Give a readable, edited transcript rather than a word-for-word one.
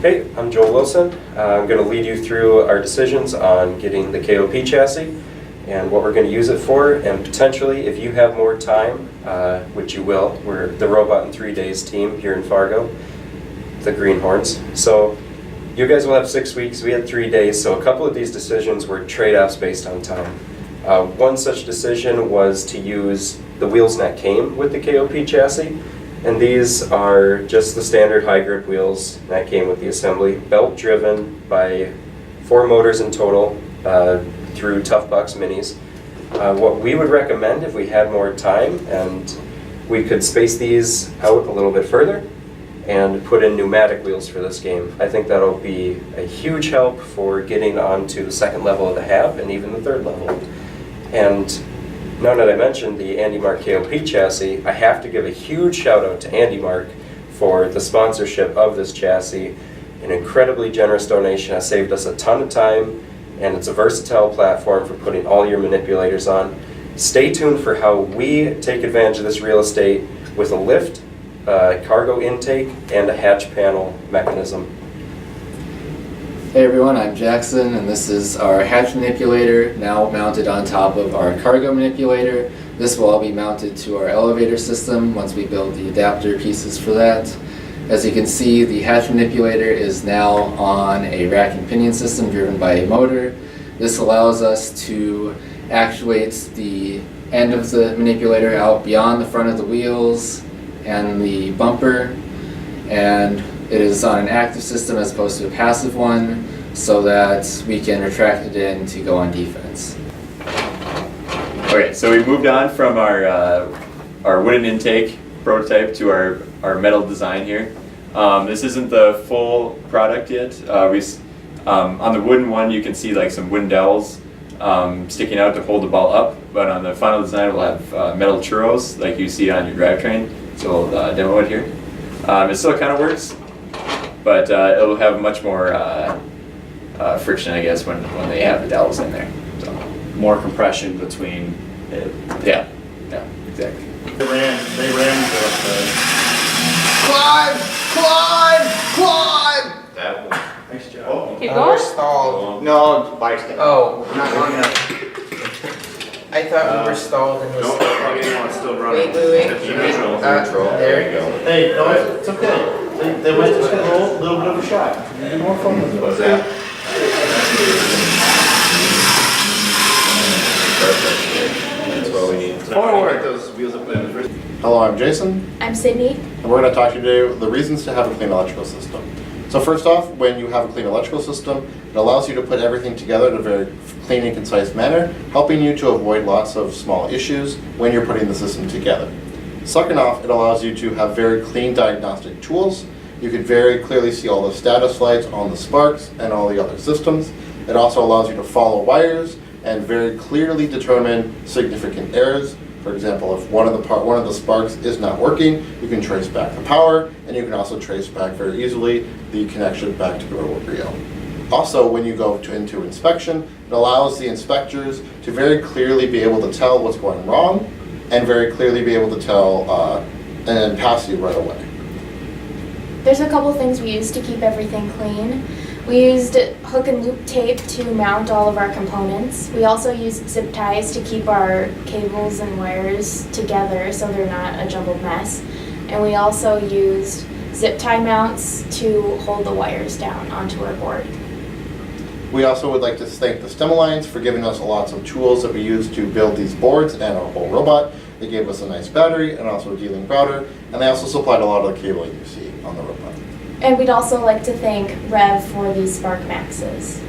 Hey, I'm Joel Wilson. I'm going to lead you through our decisions on getting the KOP chassis and what we're going to use it for, and potentially, if you have more time, which you will, we're the Robot in 3 Days team here in Fargo, the Greenhorns. So you guys will have 6 weeks, we had 3 days, so a couple of these decisions were trade-offs based on time. One such decision was to use the wheels that came with the KOP chassis. And these are just the standard high grip wheels that came with the assembly, belt driven by 4 motors in total through Tough Box Minis. What we would recommend if we had more time and we could space these out a little bit further and put in pneumatic wheels for this game. I think that'll be a huge help for getting onto the second level of the hab and even the third level. And now that I mentioned the Andy Mark KOP chassis, I have to give a huge shout out to Andy Mark for the sponsorship of this chassis. An incredibly generous donation has saved us a ton of time, and it's a versatile platform for putting all your manipulators on. Stay tuned for how we take advantage of this real estate with a lift, cargo intake, and a hatch panel mechanism. Hey everyone, I'm Jackson, and this is our hatch manipulator, now mounted on top of our cargo manipulator. This will all be mounted to our elevator system once we build the adapter pieces for that. As you can see, the hatch manipulator is now on a rack and pinion system driven by a motor. This allows us to actuate the end of the manipulator out beyond the front of the wheels and the bumper, and it is on an active system as opposed to a passive one, so that we can retract it in to go on defense. Okay, so we moved on from our wooden intake prototype to our metal design here. This isn't the full product yet. On the wooden one, you can see like some wooden dowels sticking out to hold the ball up, but on the final design, we'll have metal churros like you see on your drivetrain. So we'll demo it here. It still kind of works, but it'll have much more friction, I guess, when they have the dowels in there. So more compression between it. Yeah, exactly. They ran Climb! that one. Nice job. Oh, Keep We're going? stalled. no, bike's down. Oh, we're not on that. I thought we were stalled and was No, it's still running. Wait. It's neutral. There you go. Hey, no, it's okay. They might just get a little bit of a shot. You get more fun with it. What's that? Perfect. That's what we need. Forward. Get those wheels up there first. Hello, I'm Jason, I'm Sydney. and we're going to talk to you today the reasons to have a clean electrical system. So first off, when you have a clean electrical system, it allows you to put everything together in a very clean and concise manner, helping you to avoid lots of small issues when you're putting the system together. Second off, it allows you to have very clean diagnostic tools. You can very clearly see all the status lights on the sparks and all the other systems. It also allows you to follow wires and very clearly determine significant errors. For example, if one of the sparks is not working, you can trace back the power, and you can also trace back very easily the connection back to the wheel. Also, when you go into inspection, it allows the inspectors to very clearly be able to tell what's going wrong, and very clearly be able to tell and pass you right away. There's a couple things we used to keep everything clean. We used hook and loop tape to mount all of our components. We also used zip ties to keep our cables and wires together so they're not a jumbled mess. And we also used zip tie mounts to hold the wires down onto our board. We also would like to thank the STEM Alliance for giving us lots of tools that we use to build these boards and our whole robot. They gave us a nice battery and also a D-Link router, and they also supplied a lot of the cabling you see on the robot. And we'd also like to thank Rev for these Spark Maxes.